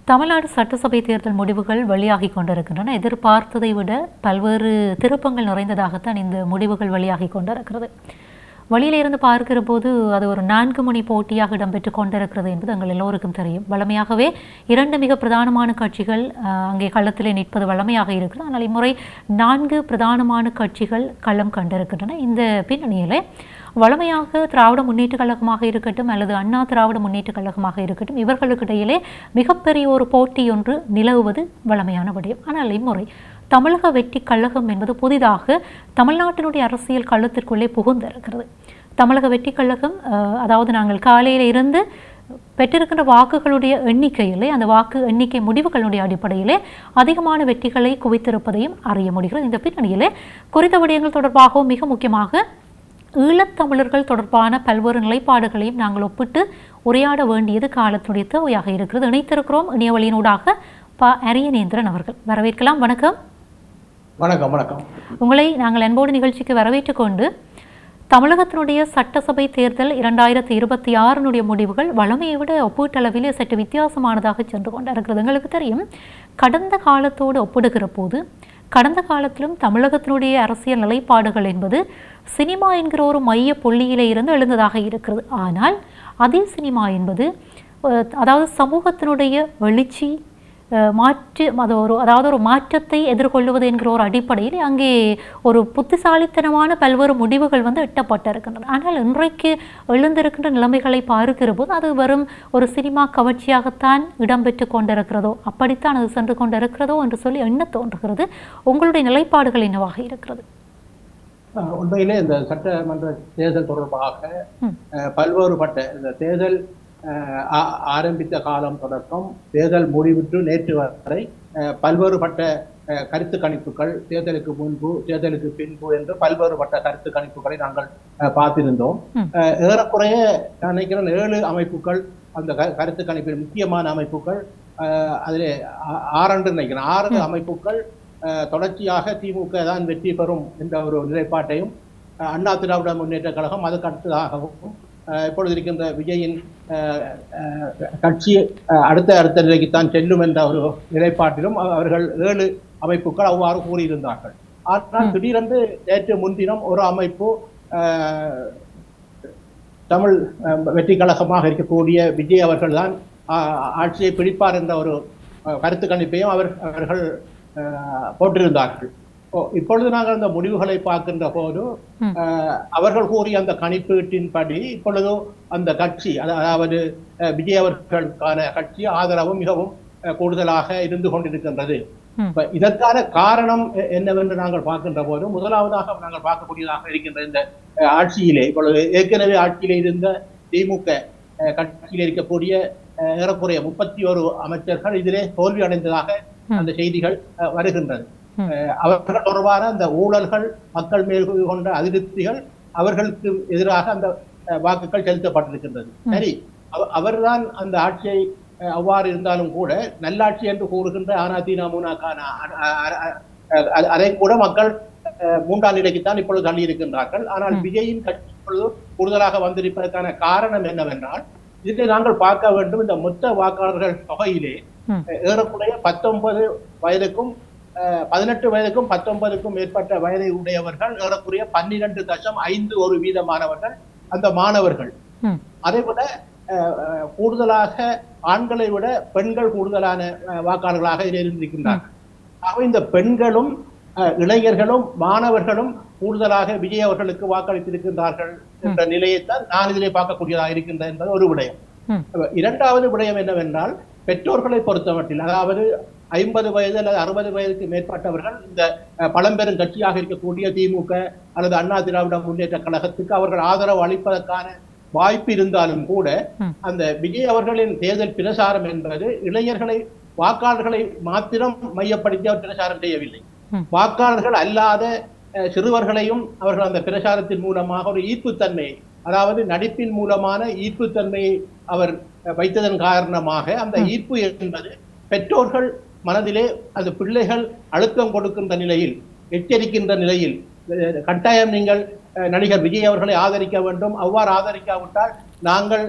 தமிழ்நாடு சட்டசபை தேர்தல் முடிவுகள் வெளியாகி கொண்டிருக்கின்றன. எதிர்பார்த்ததை விட பல்வேறு திருப்பங்கள் நிறைந்ததாகத்தான் இந்த முடிவுகள் வெளியாகி கொண்டிருக்கிறது. வெளியிலிருந்து பார்க்கிற போது அது ஒரு 4 மணி போட்டியாக இடம்பெற்று கொண்டிருக்கிறது என்பது எங்கள் எல்லோருக்கும் தெரியும். வழமையாகவே 2 மிக பிரதானமான கட்சிகள் அங்கே களத்திலே நிற்பது வழமையாக இருக்கிறது. ஆனால் இம்முறை 4 பிரதானமான கட்சிகள் களம் கண்டிருக்கின்றன. இந்த பின்னணியிலே வழமையாக திராவிட முன்னேற்ற கழகமாக இருக்கட்டும் அல்லது அண்ணா திராவிட முன்னேற்ற கழகமாக இருக்கட்டும், இவர்களுக்கு இடையிலே மிகப்பெரிய ஒரு போட்டி ஒன்று நிலவுவது வழமையான விடயம். ஆனால் இம்முறை தமிழக வெற்றி கழகம் என்பது புதிதாக தமிழ்நாட்டினுடைய அரசியல் களத்திற்குள்ளே புகுந்திருக்கிறது. தமிழக வெற்றி கழகம், அதாவது நாங்கள் காலையில் இருந்து பெற்றிருக்கின்ற வாக்குகளுடைய எண்ணிக்கையிலே, அந்த வாக்கு எண்ணிக்கை முடிவுகளுடைய அடிப்படையிலே அதிகமான வெற்றிகளை குவித்திருப்பதையும் அறிய முடிகிறது. இந்த பின்னணியிலே குறித்த விடயங்கள் தொடர்பாகவும் மிக முக்கியமாக ஈழத்தமிழர்கள் தொடர்பான பல்வேறு நிலைப்பாடுகளையும் நாங்கள் ஒப்பிட்டு உரையாட வேண்டியது காலத்துடைய தேவையாக இருக்கிறது. இணைத்திருக்கிறோம் இணைய வழியினூடாக அரியநேந்திரன் அவர்கள். வரவேற்கலாம். வணக்கம். வணக்கம். வணக்கம். உங்களை நாங்கள் அன்போடு நிகழ்ச்சிக்கு வரவேற்றுக் கொண்டு, தமிழகத்தினுடைய சட்டசபை தேர்தல் 2026 முடிவுகள் வழமையை விட ஒப்பீட்டளவிலே சற்று வித்தியாசமானதாக சென்று கொண்டிருக்கிறது. எங்களுக்கு தெரியும், கடந்த காலத்தோடு ஒப்பிடுகிற போது கடந்த காலத்திலும் தமிழகத்தினுடைய அரசியல் நிலைப்பாடுகள் என்பது சினிமா என்கிற ஒரு மைய புள்ளியிலே இருந்து எழுந்ததாக இருக்கிறது. ஆனால் அதே சினிமா என்பது, அதாவது சமூகத்தினுடைய எழுச்சி அதாவது ஒரு மாற்றத்தை எதிர்கொள்வது என்கிற ஒரு அடிப்படையில் அங்கே ஒரு புத்திசாலித்தனமான பல்வேறு முடிவுகள் எட்டப்பட்டிருக்கின்றன. ஆனால் இன்றைக்கு எழுந்திருக்கின்ற நிலைமைகளை பார்க்கிற போது அது வெறும் ஒரு சினிமா கவர்ச்சியாகத்தான் இடம்பெற்று கொண்டிருக்கிறதோ, அப்படித்தான் அது சென்று கொண்டிருக்கிறதோ என்று சொல்லி எண்ண தோன்றுகிறது. உங்களுடைய நிலைப்பாடுகள் என்னவாக இருக்கிறது? உண்மையிலே இந்த சட்டமன்ற தேர்தல் தொடர்பாக பல்வேறுபட்ட இந்த தேர்தல் ஆரம்பித்த காலம் தொடக்கம் தேர்தல் முடிவுற்று நேற்று வரை பல்வேறுபட்ட கருத்து கணிப்புகள், தேர்தலுக்கு முன்பு தேர்தலுக்கு பின்பு என்று பல்வேறுபட்ட கருத்து கணிப்புகளை நாங்கள் பார்த்திருந்தோம். ஏறக்குறைய நினைக்கிறேன் 7 அமைப்புகள் அந்த கருத்து கணிப்பில் முக்கியமான அமைப்புகள், அதிலே 6 நினைக்கிறேன் 6 அமைப்புகள் தொடர்ச்சியாக திமுக தான் வெற்றி பெறும் என்ற ஒரு நிலைப்பாட்டையும், அண்ணா திராவிட முன்னேற்ற கழகம் அதுக்கு அடுத்ததாகவும், இப்பொழுது இருக்கின்ற விஜயின் கட்சி அடுத்த நிலைக்குத்தான் செல்லும் என்ற ஒரு நிலைப்பாட்டிலும் அவர்கள் 7 அமைப்புகள் அவ்வாறு கூறியிருந்தார்கள். ஆனால் திடீரென்று நேற்று முன்தினம் ஒரு அமைப்பு, தமிழ் வெற்றி கழகமாக இருக்கக்கூடிய விஜய் அவர்கள் தான் ஆட்சியை பிடிப்பார் என்ற ஒரு கருத்து கணிப்பையும் அவர்கள் போட்டிருந்தார்கள். இப்பொழுது நாங்கள் அந்த முடிவுகளை பார்க்கின்ற போது அவர்கள் கூறிய அந்த கணிப்பீட்டின்படி இப்பொழுது அந்த கட்சி, அதாவது விஜய் அவர்களுக்கான கட்சி ஆதரவு மிகவும் கூடுதலாக இருந்து கொண்டிருக்கின்றது. இதற்கான காரணம் என்னவென்று நாங்கள் பார்க்கின்ற போது, முதலாவதாக நாங்கள் பார்க்கக்கூடியதாக இருக்கின்ற இந்த ஆட்சியிலே, இப்பொழுது ஏற்கனவே ஆட்சியிலே இருந்த திமுக கட்சியில் இருக்கக்கூடிய ஏறக்குறைய 31 அமைச்சர்கள் இதிலே தோல்வி அடைந்ததாக அந்த செய்திகள் வருகின்றது. அவர்கள் தொடர்பான அந்த ஊழல்கள், மக்கள் மேல் கொண்ட அதிருப்திகள், அவர்களுக்கு எதிராக அந்த வாக்குகள் செலுத்தப்பட்டிருக்கின்றது. சரி, அவர்தான் அந்த ஆட்சியை அவ்வாறு இருந்தாலும் கூட நல்லாட்சி என்று கூறுகின்ற அதிமுகவுக்கான அதை கூட மக்கள் 3ஆம் நிலைக்குத்தான் இப்பொழுது தள்ளி இருக்கின்றார்கள். ஆனால் விஜயின் கட்சி இப்பொழுது கூடுதலாக வந்திருப்பதற்கான காரணம் என்னவென்றால், இதை நாங்கள் பார்க்க வேண்டும். இந்த மொத்த வாக்காளர்கள் தொகையிலே ஏறக்குறைய 19 வயதுக்கும் 18 வயதுக்கும் 19க்கும் மேற்பட்ட வயதை உடையவர்கள் ஏறக்குறைய 12.51% அந்த மாணவர்கள். அதே போல கூடுதலாக ஆண்களை விட பெண்கள் கூடுதலான வாக்காளர்களாக இருந்திருக்கின்றார்கள். ஆக இந்த பெண்களும் இளைஞர்களும் மாணவர்களும் கூடுதலாக விஜய் அவர்களுக்கு வாக்களித்திருக்கின்றார்கள் என்ற நிலையைத்தான் நான் இதிலே பார்க்கக்கூடியதாக இருக்கின்றது என்பது ஒரு விடயம். இரண்டாவது விடயம் என்னவென்றால், பெற்றோர்களை பொறுத்தமட்டில், அதாவது 50 வயது அல்லது 60 வயதுக்கு மேற்பட்டவர்கள் இந்த பழம்பெரும் கட்சியாக இருக்கக்கூடிய திமுக அல்லது அண்ணா திராவிட முன்னேற்ற கழகத்துக்கு அவர்கள் ஆதரவு அளிப்பதற்கான வாய்ப்பு இருந்தாலும் கூட, அந்த விஜய் அவர்களின் தேர்தல் பிரச்சாரம் என்பது இளைஞர்களை, வாக்காளர்களை மாத்திரம் மையப்படுத்தி அவர் பிரச்சாரம் செய்யவில்லை. வாக்காளர்கள் அல்லாத சிறுவர்களையும் அவர்கள் அந்த பிரச்சாரத்தின் மூலமாக ஒரு ஈர்ப்புத்தன்மையை, அதாவது நடிப்பின் மூலமான ஈர்ப்புத்தன்மையை அவர் வைத்ததன் காரணமாக அந்த ஈர்ப்பு என்பது பெற்றோர்கள் மனதிலே, அது பிள்ளைகள் அழுத்தம் கொடுக்கின்ற நிலையில், எச்சரிக்கின்ற நிலையில், கட்டாயம் நீங்கள் நடிகர் விஜய் அவர்களை ஆதரிக்க வேண்டும், அவ்வாறு ஆதரிக்காவிட்டால் நாங்கள்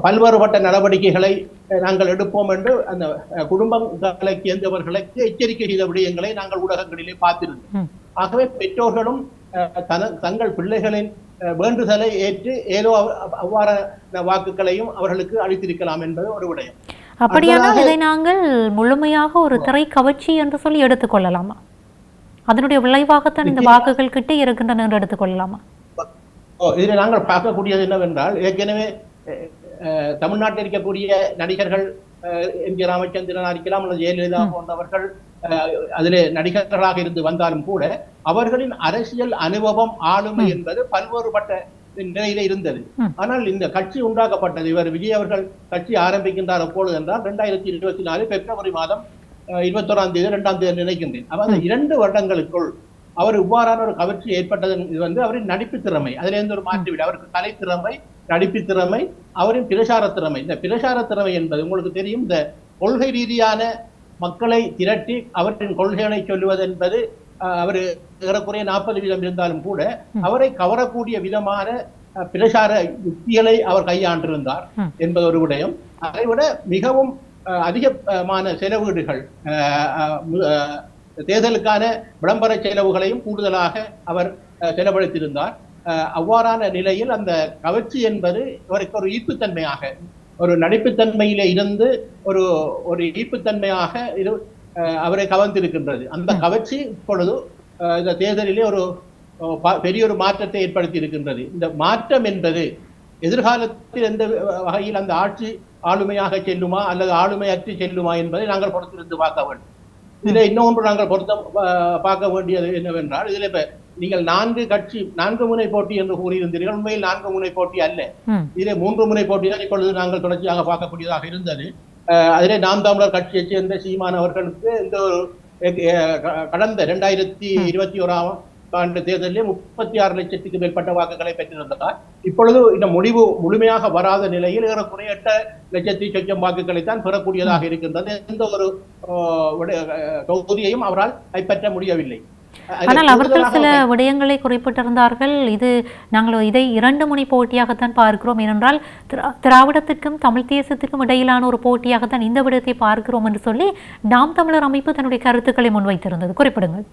பல்வேறுபட்ட நடவடிக்கைகளை நாங்கள் எடுப்போம் என்று அந்த குடும்பங்களை சேர்ந்தவர்களுக்கு எச்சரிக்கை செய்த விடயங்களை நாங்கள் ஊடகங்களிலே பார்த்திருந்தோம். ஆகவே பெற்றோர்களும் தங்கள் பிள்ளைகளின் வேண்டுதலை ஏற்று ஏதோ அவ்வாறான வாக்குகளையும் அவர்களுக்கு அளித்திருக்கலாம் என்பது ஒரு விடயம். அப்படியானால் இதை நாங்கள் முழுமையாக ஒரு திரை கவர்ச்சி என்று சொல்லி எடுத்துக்கொள்ளலாமா? அதனுடைய விளைவாகத்தான் இந்த வாக்குகள் கிட்டே இருக்கின்றன என்று எடுத்துக்கொள்ளலாமா? இதில் நாங்கள் பார்க்கக்கூடியது என்னவென்றால், ஏற்கனவே தமிழ்நாட்டில் இருக்கக்கூடிய நடிகர்கள் எம். ஜி. ராமச்சந்திரன் இருக்கலாம் அல்லது ஜெயலலிதா போன்றவர்கள் அதிலே நடிகர்களாக இருந்து வந்தாலும் கூட அவர்களின் அரசியல் அனுபவம் ஆளுமை என்பது பல்வேறுபட்ட நிலையில இருந்தது. ஆனால் இந்த கட்சி உண்டாக்கப்பட்டது, இவர் விஜய் அவர்கள் கட்சி ஆரம்பிக்கின்றார் அப்பொழுது என்றால் 2024 பிப்ரவரி மாதம் 21ஆம் தேதி 2ஆம் தேதி நினைக்கின்றேன். அந்த 2 வருடங்களுக்குள் அவர் இவ்வாறான ஒரு கவர்ச்சி ஏற்பட்டது வந்து அவரின் நடிப்பு திறமை, அதுல இருந்து ஒரு மாற்றிவிட அவருக்கு கலை திறமை, நடிப்பு திறமை, அவரின் பிரசார திறமை. இந்த பிரசார திறமை என்பது உங்களுக்கு தெரியும், இந்த கொள்கை ரீதியான மக்களை திரட்டி அவற்றின் கொள்கைகளை சொல்லுவது என்பது அவர் ஏறக்குறைய 40% இருந்தாலும் கூட அவரை கவரக்கூடிய விதமான பிரசார யுக்திகளை அவர் கையாண்டிருந்தார் என்பது ஒரு விடயம். அதை விட மிகவும் அதிகமான செலவீடுகள், தேர்தலுக்கான விளம்பர செலவுகளையும் கூடுதலாக அவர் செலவழித்திருந்தார். அவ்வாறான நிலையில் அந்த கவர்ச்சி என்பது அவருக்கு ஒரு ஈர்ப்புத்தன்மையாக, ஒரு நடிப்புத்தன்மையிலே இருந்து ஒரு ஈர்ப்புத்தன்மையாக அவரை கவர்ந்திருக்கின்றது. அந்த கவர்ச்சி இப்பொழுது இந்த தேர்தலிலே ஒரு பெரிய ஒரு மாற்றத்தை ஏற்படுத்தி இருக்கின்றது. இந்த மாற்றம் என்பது எதிர்காலத்தில் எந்த வகையில் அந்த ஆட்சி ஆளுமையாக செல்லுமா அல்லது ஆளுமையற்று செல்லுமா என்பதை நாங்கள் பொறுத்திருந்து பார்க்க வேண்டும். இதுல இன்னொன்று நாங்கள் பார்க்க வேண்டியது என்னவென்றால், இதுல இப்ப நீங்கள் 4 முனை போட்டி என்று கூறியிருந்தீர்கள். உண்மையில் 4 முனை போட்டி அல்ல, இதிலே 3 முனை போட்டி தான் இப்பொழுது நாங்கள் தொடர்ச்சியாக பார்க்கக்கூடியதாக இருந்தது. அதிலே நாம் தமிழர் கட்சியைச் சேர்ந்த சீமான் அவர்களுக்கு இந்த கடந்த 2021ஆம் ஆண்டு தேர்தலிலே 36 லட்சத்துக்கு மேற்பட்ட வாக்குகளை பெற்றிருந்தார். இப்பொழுது இந்த முடிவு முழுமையாக வராத நிலையில் ஏறக்குறைய 8 லட்சத்தி சொச்சம் வாக்குகளை தான் பெறக்கூடியதாக இருக்கின்றது. எந்த ஒரு தொகுதியையும் அவரால் கைப்பற்ற முடியவில்லை. ஆனால் அவர்கள் சில விடயங்களை குறிப்பிட்டிருந்தார்கள். நாங்கள் இதை 2 முனை போட்டியாகத்தான் பார்க்கிறோம், ஏனென்றால் திராவிடத்திற்கும் தமிழ் தேசத்திற்கும் இடையிலான ஒரு போட்டியாகத்தான் இந்த விடயத்தை பார்க்கிறோம் என்று சொல்லி நாம் தமிழர் அமைப்பு தன்னுடைய கருத்துக்களை முன்வைத்திருந்தது. குறிப்பிடுங்கள்.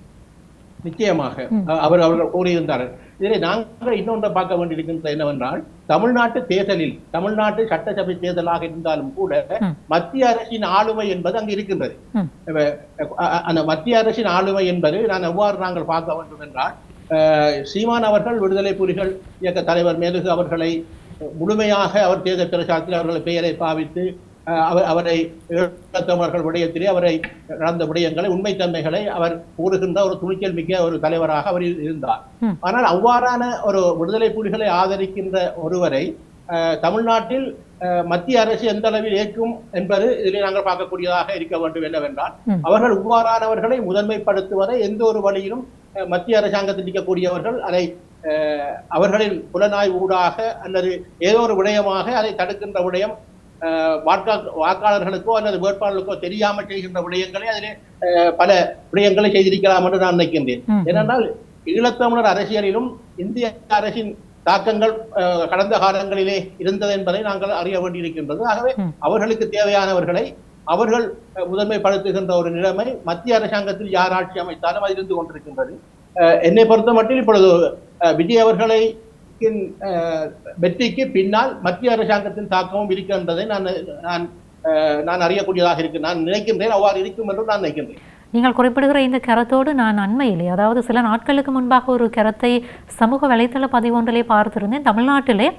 நிச்சயமாக அவர்கள் கூறியிருந்தார்கள். இதிலே நாங்கள் இன்னொன்றை பார்க்க வேண்டியிருக்கின்ற என்னவென்றால், தமிழ்நாட்டு தேர்தலில், தமிழ்நாட்டு சட்டசபை தேர்தலாக இருந்தாலும் கூட மத்திய அரசின் ஆளுமை என்பது அங்கு இருக்கின்றது. அந்த மத்திய அரசின் ஆளுமை என்பது எவ்வாறு நாங்கள் பார்க்க வேண்டும் என்றால், சீமான் அவர்கள் விடுதலை புலிகள் இயக்க தலைவர் மேலுகு அவர்களை முழுமையாக அவர் தேர்தல் பிரச்சாரத்தில் அவர்களை பெயரை பாவித்து அவரை ஈழத்தமிழர்கள் விடயத்திலே அவரை நடந்த விடயங்களை, உண்மைத்தன்மைகளை அவர் கூறுகின்ற ஒரு துணிச்சல் மிக்க ஒரு தலைவராக அவர் இருந்தார். ஆனால் அவ்வாறான ஒரு விடுதலை புலிகளை ஆதரிக்கின்ற ஒருவரை தமிழ்நாட்டில் மத்திய அரசு எந்த அளவில் ஏற்கும் என்பது இதிலே நாங்கள் பார்க்கக்கூடியதாக இருக்க வேண்டும். என்னவென்றால், அவர்கள் இவ்வாறானவர்களை முதன்மைப்படுத்துவதை எந்த ஒரு வழியிலும் மத்திய அரசாங்கத்தில் இருக்கக்கூடியவர்கள் அதை அவர்களின் புலனாய்வு ஊடாக அல்லது ஏதோ ஒரு விடயமாக அதை தடுக்கின்ற விடயம் வாக்காளர்களுக்கோ அல்லது வேட்பாளர்களுக்கோ தெரியாமல் செய்கின்ற விடயங்களை அதிலே பல விடயங்களை செய்திருக்கலாம் என்று நான் நினைக்கின்றேன். ஏனென்றால் ஈழத்தமிழர் அரசியலிலும் இந்திய அரசின் தாக்கங்கள் கடந்த காலங்களிலே இருந்தது என்பதை நாங்கள் அறிய வேண்டியிருக்கின்றது. ஆகவே அவர்களுக்கு தேவையானவர்களை அவர்கள் முதன்மைப்படுத்துகின்ற ஒரு நிலைமை மத்திய அரசாங்கத்தில் யார் ஆட்சி அமைத்தாலும் அது இருந்து கொண்டிருக்கின்றது. என்னை பொறுத்த மட்டும் இப்பொழுது விஜய் அவர்களை வெற்றிக்கு பின்னால் மத்திய அரசாங்கத்தின் தாக்கமும் இருக்கின்றதை நான் அறியக்கூடியதாக இருக்கு. நான் நினைக்கின்றேன் அவ்வாறு இருக்கும் என்று நான் நினைக்கின்றேன். நீங்கள் குறிப்பிடுகிற இந்த கருத்தோடு நான் அண்மையிலே, அதாவது சில நாட்களுக்கு முன்பாக ஒரு கருத்தை சமூக வலைத்தள பதிவு ஒன்றிலே பார்த்திருந்தேன். தமிழ்நாட்டிலே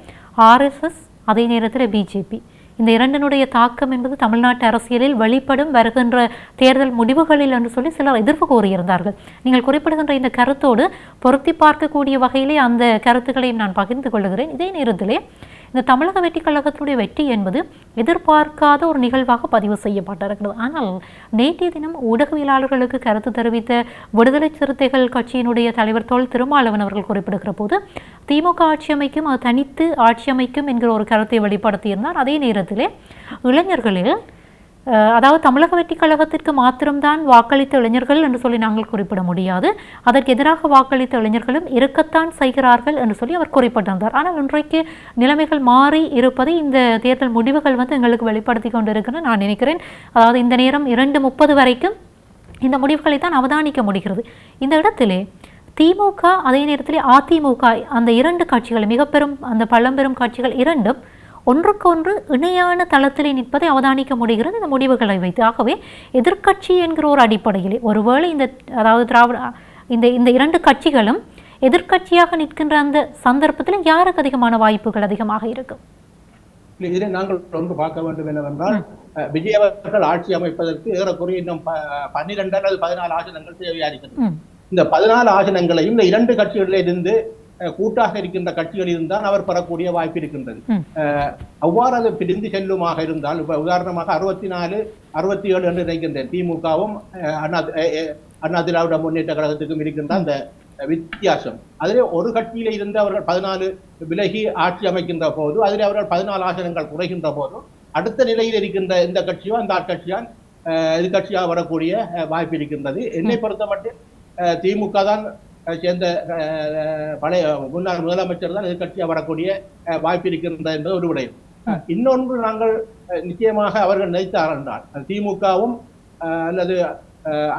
RSS, அதே நேரத்தில் BJP, இந்த இரண்டினுடைய தாக்கம் என்பது தமிழ்நாட்டு அரசியலில் வெளிப்படும் வருகின்ற தேர்தல் முடிவுகளில் என்று சொல்லி சிலர் எதிர்ப்பு கூறியிருந்தார்கள். நீங்கள் குறிப்பிடுகின்ற இந்த கருத்தோடு பொருத்தி பார்க்கக்கூடிய வகையிலே அந்த கருத்துக்களையும் நான் பகிர்ந்து கொள்கிறேன். இதே நேரத்திலே இந்த தமிழக வெற்றி கழகத்தினுடைய வெற்றி என்பது எதிர்பார்க்காத ஒரு நிகழ்வாக பதிவு செய்யப்பட்டிருக்கிறது. ஆனால் நேற்றைய தினம் ஊடகவியலாளர்களுக்கு கருத்து தெரிவித்த விடுதலை சிறுத்தைகள் கட்சியினுடைய தலைவர் தொல் திருமாவளவன் அவர்கள் குறிப்பிடுகிற போது திமுக ஆட்சி அமைக்கும், அது தனித்து ஆட்சி அமைக்கும் என்கிற ஒரு கருத்தை வெளிப்படுத்தியிருந்தார். அதே நேரத்திலே இளைஞர்களில் அதாவது தமிழக வெற்றி கழகத்திற்கு மாத்திரம்தான் வாக்களித்த இளைஞர்கள் என்று சொல்லி நாங்கள் குறிப்பிட முடியாது. அதற்கு எதிராக வாக்களித்த இளைஞர்களும் இருக்கத்தான் செய்கிறார்கள் என்று சொல்லி அவர் குறிப்பிட்டிருந்தார். ஆனால் இன்றைக்கு நிலைமைகள் மாறி இருப்பதை இந்த தேர்தல் முடிவுகள் எங்களுக்கு வெளிப்படுத்தி கொண்டிருக்குன்னு நான் நினைக்கிறேன். அதாவது இந்த நேரம் 2:30 வரைக்கும் இந்த முடிவுகளை தான் அவதானிக்க முடிகிறது. இந்த இடத்திலே திமுக அதே நேரத்தில் அதிமுக அந்த 2 கட்சிகள் மிக பெரும் அந்த பழம்பெரும் கட்சிகள் இரண்டும் ஒன்றுக்கொன்று இணையான தளத்திலே நிற்பதை அவதானிக்க முடிகிறது இந்த முடிவுகளை வைத்து. ஆகவே எதிர்க்கட்சி என்கிற ஒரு அடிப்படையிலே ஒருவேளை அதாவது இந்த 2 கட்சிகளும் எதிர்க்கட்சியாக நிற்கின்ற அந்த சந்தர்ப்பத்தில் யாருக்கு அதிகமான வாய்ப்புகள் அதிகமாக இருக்கும்? இதை நாங்கள் ஒன்று பார்க்க வேண்டும் என்னவென்றால், விஜய் அவர்கள் ஆட்சி அமைப்பதற்கு ஏறக்குறைய இன்னும் 12 அல்லது 14 ஆசனங்கள் தேவையா இருக்கிறது. இந்த 14 ஆசனங்களையும் இந்த 2 கட்சிகளிலிருந்து கூட்டாக இருக்கின்ற கட்சிகளில் இருந்தால் அவர் பெறக்கூடிய வாய்ப்பு இருக்கின்றது. அவ்வாறு அது பிரிந்து செல்லுமாக இருந்தால், இப்ப உதாரணமாக 64, 67 என்று நினைக்கின்றேன் திமுகவும் அண்ணா திராவிட முன்னேற்ற கழகத்துக்கும் இருக்கின்ற அந்த வித்தியாசம். அதிலே ஒரு கட்சியில இருந்து அவர்கள் 14 விலகி ஆட்சி அமைக்கின்ற போது, அதில் அவர்கள் 14 ஆசனங்கள் குறைகின்ற போது, அடுத்த நிலையில் இருக்கின்ற இந்த கட்சியோ அந்த ஆட்கட்சியால் எதிர்கட்சியாக வரக்கூடிய வாய்ப்பு இருக்கின்றது. என்னை பொறுத்த மட்டும் திமுக தான் சேர்ந்த பழைய முன்னாள் முதலமைச்சர் தான் எதிர்கட்சியாக வரக்கூடிய வாய்ப்பு இருக்கின்றது என்பது ஒரு விடயம். இன்னொன்று, நாங்கள் நிச்சயமாக அவர்கள் நினைத்தார் என்றால் திமுகவும் அல்லது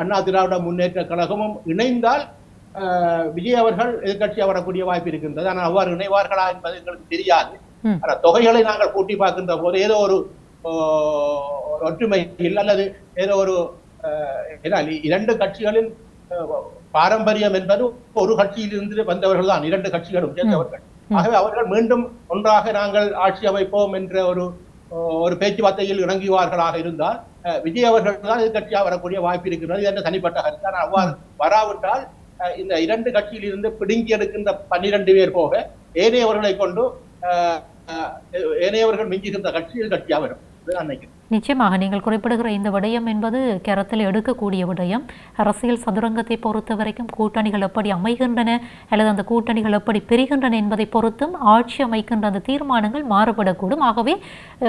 அண்ணா திராவிட முன்னேற்ற கழகமும் இணைந்தால் விஜய் அவர்கள் எதிர்கட்சியாக வரக்கூடிய வாய்ப்பு இருக்கின்றது. ஆனால் அவ்வாறு இணைவார்களா என்பது எங்களுக்கு தெரியாது. ஆனால் தொகைகளை நாங்கள் கூட்டி பார்க்கின்ற போது ஏதோ ஒரு ஒற்றுமை இல்லை, அல்லது ஏதோ ஒரு 2 கட்சிகளின் பாரம்பரியம் என்பது ஒரு கட்சியில் இருந்து வந்தவர்கள் தான் 2 கட்சிகளும் சேர்ந்தவர்கள். ஆகவே அவர்கள் மீண்டும் ஒன்றாக நாங்கள் ஆட்சி அமைப்போம் என்ற ஒரு பேச்சுவார்த்தையில் இணங்குவார்களாக இருந்தால் விஜய் அவர்கள் தான் எதிர்கட்சியாக வரக்கூடிய வாய்ப்பு இருக்கிறது. இது என்ற தனிப்பட்ட கருத்து. ஆனால் அவ்வாறு வராவிட்டால் இந்த 2 கட்சியில் இருந்து பிடுங்கி எடுக்கின்ற 12 பேர் போக ஏனையவர்களை கொண்டு ஏனையவர்கள் மிஞ்சுகின்ற கட்சி எதிர்கட்சியாக வரும். நிச்சயமாக நீங்கள் குறிப்பிடுகிற இந்த விடயம் என்பது கரத்தில் எடுக்கக்கூடிய விடயம். அரசியல் சதுரங்கத்தை பொறுத்த வரைக்கும் கூட்டணிகள் எப்படி அமைகின்றன அல்லது அந்த கூட்டணிகள் எப்படி பெறுகின்றன என்பதை பொறுத்தும் ஆட்சி அமைக்கின்ற அந்த தீர்மானங்கள் மாறுபடக்கூடும். ஆகவே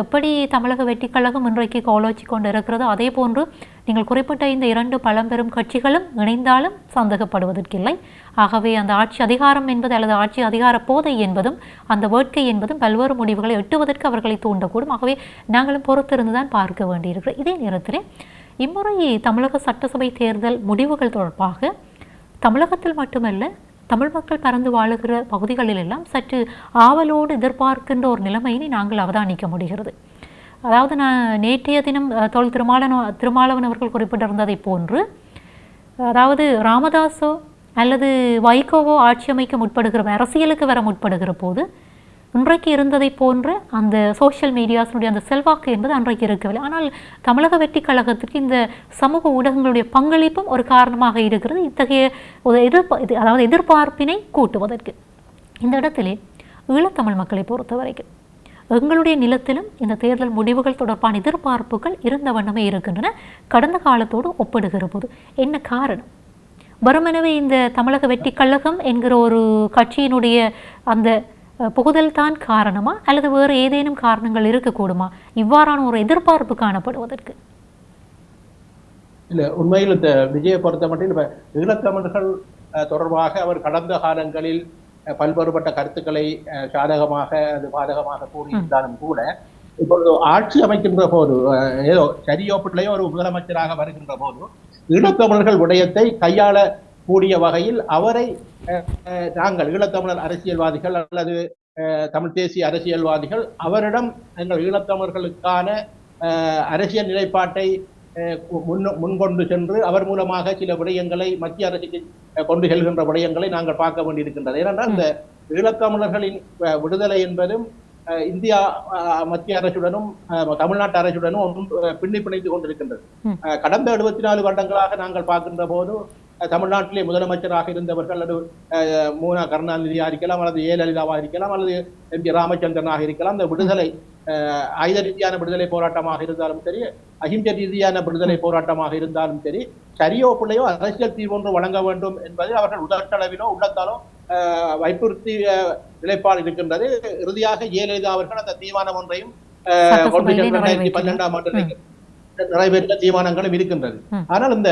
எப்படி தமிழக வெற்றி கழகம் இன்றைக்கு கோலோச்சி கொண்டு இருக்கிறதோ அதே போன்று நீங்கள் குறிப்பிட்ட இந்த 2 பழம்பெரும் கட்சிகளும் இணைந்தாலும் சந்தேகப்படுவதற்கில்லை. ஆகவே அந்த ஆட்சி அதிகாரம் என்பது அல்லது ஆட்சி அதிகார போதை என்பதும் அந்த வேட்கை என்பதும் பல்வேறு முடிவுகளை எட்டுவதற்கு அவர்களை தூண்டக்கூடும். ஆகவே நாங்களும் பொறுத்திருந்துதான் பார்க்க வேண்டியிருக்கிறது. இதே நேரத்தில் இம்முறை தமிழக சட்டசபை தேர்தல் முடிவுகள் தொடர்பாக தமிழகத்தில் மட்டுமல்ல தமிழ் மக்கள் பறந்து வாழுகிற பகுதிகளில் எல்லாம் சற்று ஆவலோடு எதிர்பார்க்கின்ற ஒரு நிலைமையினை நாங்கள் அவதானிக்க முடிகிறது. அதாவது நான் நேற்றைய தினம் தொல் திருமாவளவன் அவர்கள் குறிப்பிட்டிருந்ததை போன்று, அதாவது ராமதாஸோ அல்லது வைகோவோ ஆட்சி அமைக்க முற்படுகிற அரசியலுக்கு வர முற்படுகிற போது இன்றைக்கு இருந்ததை போன்ற அந்த சோஷியல் மீடியாஸினுடைய அந்த செல்வாக்கு என்பது அன்றைக்கு இருக்கவில்லை. ஆனால் தமிழக வெற்றி கழகத்துக்கு இந்த சமூக ஊடகங்களுடைய பங்களிப்பும் ஒரு காரணமாக இருக்கிறது இத்தகைய ஒரு எதிர்பார்ப்பினை கூட்டுவதற்கு. இந்த இடத்திலே ஈழத்தமிழ் மக்களை பொறுத்த வரைக்கும் எங்களுடைய நிலத்திலும் இந்த தேர்தல் முடிவுகள் தொடர்பான எதிர்பார்ப்புகள் இருந்த வண்ணமே இருக்கின்றன. கடந்த காலத்தோடு ஒப்பிடுகிற போது என்ன காரணம்? வெறுமெனவே இந்த தமிழக வெற்றி கழகம் என்கிற ஒரு கட்சியினுடைய அந்த புகுதல் தான் காரணமா அல்லது வேறு ஏதேனும் காரணங்கள் இருக்கக்கூடுமா இவ்வாறான ஒரு எதிர்பார்ப்பு காணப்படுவதற்கு? இல்லை, உண்மையில் இந்த விஜயை பொறுத்த மட்டும் இப்போ ஈழத்தமிழர்கள் தொடர்பாக அவர் கடந்த காலங்களில் பல்வேறுபட்ட கருத்துக்களை சாதகமாக அது பாதகமாக கூறியிருந்தாலும் கூட இப்பொழுது ஆட்சி அமைக்கின்ற போது ஏதோ சரியோ பிள்ளையோ ஒரு முதலமைச்சராக வருகின்ற போது ஈழத்தமிழர்கள் விடயத்தை கையாள கூடிய வகையில் அவரை நாங்கள் ஈழத்தமிழர் அரசியல்வாதிகள் அல்லது தமிழ் தேசிய அரசியல்வாதிகள் அவரிடம் எங்கள் ஈழத்தமிழர்களுக்கான அரசியல் நிலைப்பாட்டை முன்கொண்டு சென்று அவர் மூலமாக சில விடயங்களை மத்திய அரசுக்கு கொண்டு செல்கின்ற விடயங்களை நாங்கள் பார்க்க வேண்டியிருக்கின்றது. ஏனென்றால் இந்த ஈழத்தமிழர்களின் விடுதலை என்பதும் இந்தியா மத்திய அரசுடனும் தமிழ்நாட்டு அரசுடனும் பின்னி பிணைத்துக் கொண்டிருக்கின்றது. கடந்த 74 வருடங்களாக நாங்கள் பார்க்கின்ற போது தமிழ்நாட்டிலே முதலமைச்சராக இருந்தவர்கள் அல்லது மூனா கருணாநிதியாக இருக்கலாம் அல்லது ஜெயலலிதாவாக இருக்கலாம் அல்லது எம்.ஜி. ராமச்சந்திரனாக இருக்கலாம். அந்த விடுதலை ஆயுத ரீதியான விடுதலை போராட்டமாக இருந்தாலும் சரி, அஹிம்சை ரீதியான விடுதலை போராட்டமாக இருந்தாலும் சரி, சரியோ பிள்ளையோ அரசியல் தீர்வு ஒன்று வழங்க வேண்டும் என்பது அவர்கள் உடற்களவிலோ உள்ளத்தாலோ வற்புறுத்திய நிலைப்பாடு இருக்கின்றது. இறுதியாக ஜெயலலிதா அவர்கள் அந்த தீர்மானம் ஒன்றையும் கொண்டு 2012ஆம் ஆண்டு நிறைவேற்ற தீர்மானங்களும் இருக்கின்றது. ஆனால் இந்த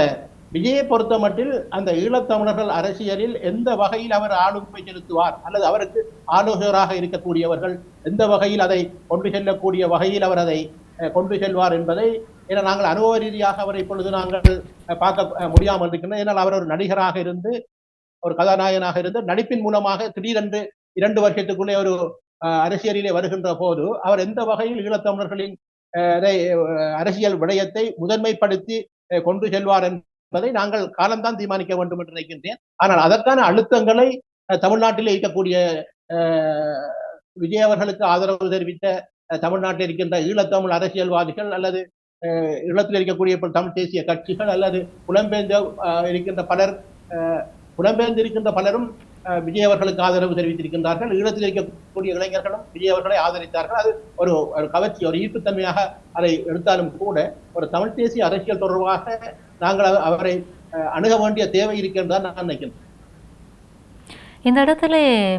விஜயை பொறுத்த மட்டில் அந்த ஈழத்தமிழர்கள் அரசியலில் எந்த வகையில் அவர் ஆளுமை செலுத்துவார் அல்லது அவருக்கு ஆலோசகராக இருக்கக்கூடியவர்கள் எந்த வகையில் அதை கொண்டு செல்லக்கூடிய வகையில் அவர் அதை கொண்டு செல்வார் என்பதை ஏன்னா நாங்கள் அனுபவ ரீதியாக அவரை இப்பொழுது நாங்கள் பார்க்க முடியாமல் இருக்கின்றோம். ஏன்னால் அவர் ஒரு நடிகராக இருந்து ஒரு கதாநாயகனாக இருந்து நடிப்பின் மூலமாக திடீரென்று 2 வருஷத்துக்குள்ளே ஒரு அரசியலிலே வருகின்ற போது அவர் எந்த வகையில் ஈழத்தமிழர்களின் அரசியல் விடயத்தை முதன்மைப்படுத்தி கொண்டு செல்வார் என்பதை நாங்கள் காலம்தான் தீர்மானிக்க வேண்டும் என்று நினைக்கின்றேன். ஆனால் அதற்கான அழுத்தங்களை தமிழ்நாட்டிலே இருக்கக்கூடிய விஜய் அவர்களுக்கு ஆதரவு தெரிவித்த தமிழ்நாட்டில் இருக்கின்ற ஈழத்தமிழ் அரசியல்வாதிகள் அல்லது ஈழத்தில் இருக்கக்கூடிய தமிழ் தேசிய கட்சிகள் அல்லது புலம்பெயர்ந்து இருக்கின்ற பலரும் விஜய் அவர்களுக்கு ஆதரவு தெரிவித்திருக்கின்றார்கள். ஈழத்தில் இருக்கக்கூடிய இளைஞர்களும் விஜய் அவர்களை ஆதரித்தார்கள். அது ஒரு கவர்ச்சி, ஒரு ஈர்ப்புத்தன்மையாக அதை எடுத்தாலும் கூட ஒரு தமிழ் தேசிய அரசியல் தொடர்பாக நாங்கள் அவரை அணுக வேண்டிய தேவை இருக்கின்றதான் நான் நினைக்கிறேன். இந்த இடத்துல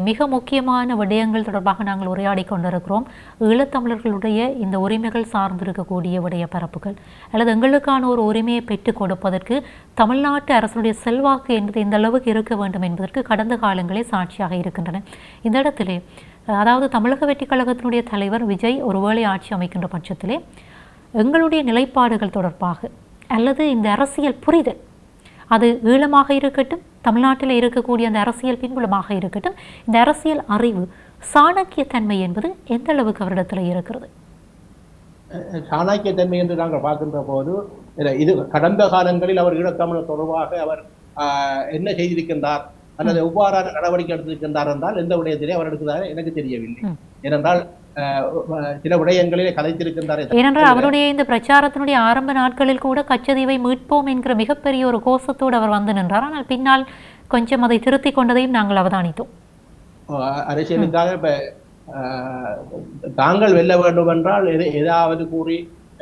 மிக முக்கியமான விடயங்கள் தொடர்பாக நாங்கள் உரையாடி கொண்டிருக்கிறோம். ஈழத்தமிழர்களுடைய இந்த உரிமைகள் சார்ந்திருக்கக்கூடிய விடய பரப்புகள் அல்லது எங்களுக்கான ஒரு உரிமையை பெற்றுக் கொடுப்பதற்கு தமிழ்நாட்டு அரசுடைய செல்வாக்கு என்பது எந்த அளவுக்கு இருக்க வேண்டும் என்பதற்கு கடந்த காலங்களே சாட்சியாக இருக்கின்றன. இந்த இடத்திலே அதாவது தமிழக வெற்றி கழகத்தினுடைய தலைவர் விஜய் ஒருவேளை ஆட்சி அமைக்கின்ற பட்சத்திலே எங்களுடைய நிலைப்பாடுகள் தொடர்பாக அல்லது இந்த அரசியல் புரிதல் அது ஈழமாக இருக்கட்டும், தமிழ்நாட்டில் இருக்கக்கூடிய அந்த அரசியல் பின்புலமாக இருக்கட்டும், இந்த அரசியல் அறிவு சாணக்கியத்தன்மை என்பது எந்த அளவுக்கு அவரிடத்தில் இருக்கிறது? சாணக்கியத்தன்மை என்று நாங்கள் பார்க்கின்ற போது இது கடந்த காலங்களில் அவர் ஈழத்தமிழர் தொடர்பாக அவர் என்ன செய்திருக்கின்றார் அல்லது எவ்வாறான நடவடிக்கை எடுத்திருக்கின்றார் என்றால் எந்த விடயத்திலே அவர் எடுக்கிறார் எனக்கு தெரியவில்லை. ஏனென்றால் சில விடயங்களிலே கதைத்திருக்கின்றார். ஏனென்றால் அவருடைய இந்த பிரச்சாரத்தினுடைய ஆரம்ப நாட்களில் கூட கச்சதீவை மீட்போம் என்கிற மிகப்பெரிய ஒரு கோஷத்தோடு அவர் வந்து நின்றார். ஆனால் பின்னால் கொஞ்சம் அதை திருத்திக் கொண்டதையும் நாங்கள் அவதானித்தோம். அரசியலுக்காக இப்ப தாங்கள் வெல்ல வேண்டும் என்றால் ஏதாவது கூறி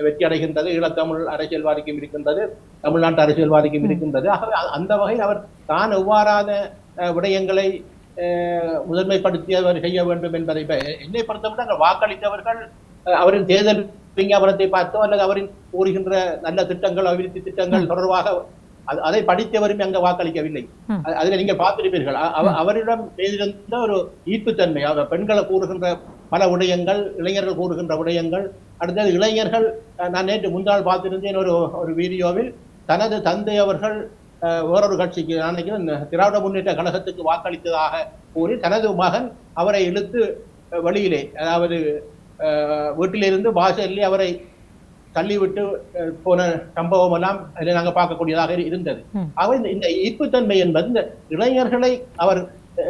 வெற்றி அடைகின்றது. ஈழத்தமிழ் அரசியல்வாதிக்கும் இருக்கின்றது, தமிழ்நாட்டு அரசியல்வாதிக்கும் இருக்கின்றது. ஆகவே அந்த வகையில் அவர் தான் எவ்வாறான விடயங்களை முதன்மைப்படுத்தி அவர் செய்ய வேண்டும் என்பதை என்னை பொறுத்தவரை அங்கே வாக்களித்தவர்கள் அவரின் தேர்தல் விஞ்ஞாபனத்தை பார்த்தோ அல்லது அவரின் கூறுகின்ற நல்ல திட்டங்கள் அபிவிருத்தி திட்டங்கள் தொடர்பாக அதை படித்தவரும் அங்க வாக்களிக்கவில்லை. அதில் நீங்கள் பார்த்திருப்பீர்கள் அவரிடம் செய்திருந்த ஒரு ஈர்ப்புத்தன்மை, பெண்களை கூறுகின்ற பல விடயங்கள், இளைஞர்கள் கூறுகின்ற விடயங்கள். அடுத்தது இளைஞர்கள், நான் நேற்று முன்னாள் பார்த்திருந்தேன் ஒரு வீடியோவில் தனது தந்தை அவர்கள் வேறொரு கட்சிக்கு நினைக்கிறேன் திராவிட முன்னேற்ற கழகத்துக்கு வாக்களித்ததாக கூறி தனது மகன் அவரை இழுத்து வெளியிலே, அதாவது வீட்டிலிருந்து வாசலிலே அவரை தள்ளிவிட்டு போன சம்பவம் எல்லாம் நாங்கள் பார்க்கக்கூடியதாக இருந்தது. அவர் இந்த ஈர்ப்புத்தன்மை என்பது இந்த இளைஞர்களை அவர்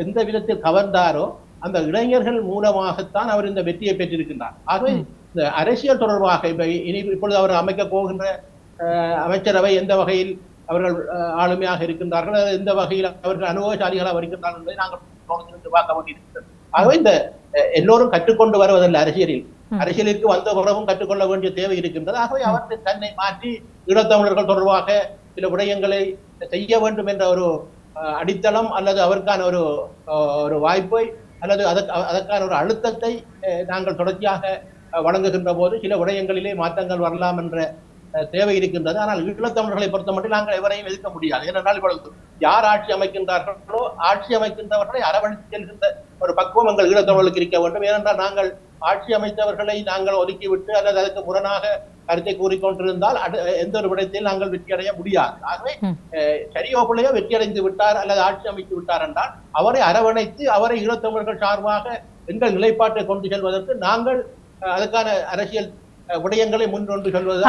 எந்த விதத்தில் கவர்ந்தாரோ அந்த இளைஞர்கள் மூலமாகத்தான் அவர் இந்த வெற்றியை பெற்றிருக்கின்றார். ஆகவே இந்த அரசியல் தொடர்பாக இப்பொழுது அவர் அமைக்க போகின்ற அமைச்சரவை எந்த வகையில் அவர்கள் ஆளுமையாக இருக்கின்றார்கள், எந்த வகையில் அவர்கள் அனுபவசாலிகளாக வருகின்றார்கள் என்பதை நாங்கள் பார்க்க வேண்டியிருக்கிறது. ஆகவே இந்த எல்லோரும் கற்றுக்கொண்டு வருவதில்லை. அரசியலுக்கு வந்த பிறகும் கற்றுக்கொள்ள வேண்டிய தேவை இருக்கின்றது. ஆகவே அவர் தன்னை மாற்றி ஈழத்தமிழர்கள் தொடர்பாக சில விடயங்களை செய்ய வேண்டும் என்ற ஒரு அடித்தளம் அல்லது அவருக்கான ஒரு வாய்ப்பை அல்லது அதற்கான ஒரு அழுத்தத்தை நாங்கள் தொடர்ச்சியாக வழங்குகின்ற போது சில விடயங்களிலே மாற்றங்கள் வரலாம் என்ற தேவை இருக்கின்றது. ஆனால் ஈழத்தமிழர்களை பொறுத்த மட்டும் நாங்கள் எவரையும் எதிர்க்க முடியாது. ஏனென்றால் இப்பொழுது யார் ஆட்சி அமைக்கின்றார்களோ ஆட்சி அமைக்கின்றவர்களை அரவணைத்து செல்கின்ற ஒரு பக்குவம் எங்கள் ஈழத்தமிழர்களுக்கு இருக்க வேண்டும். ஏனென்றால் நாங்கள் ஆட்சி அமைத்தவர்களை நாங்கள் ஒதுக்கிவிட்டு அல்லது அதற்கு முரணாக கருத்தை கூறிக்கொண்டிருந்தால் எந்த ஒரு விடயத்தில் நாங்கள் வெற்றி அடைய முடியாது. ஆகவே சரியோ பிள்ளையோ வெற்றி அடைந்து விட்டார் அல்லது ஆட்சி அமைத்து விட்டார் என்றால் அவரை அரவணைத்து அவரை ஈழத்தமிழர்கள் சார்பாக எங்கள் நிலைப்பாட்டை கொண்டு செல்வதற்கு நாங்கள் அதுக்கான அரசியல் விடயங்களை முன்கொண்டு செல்வது.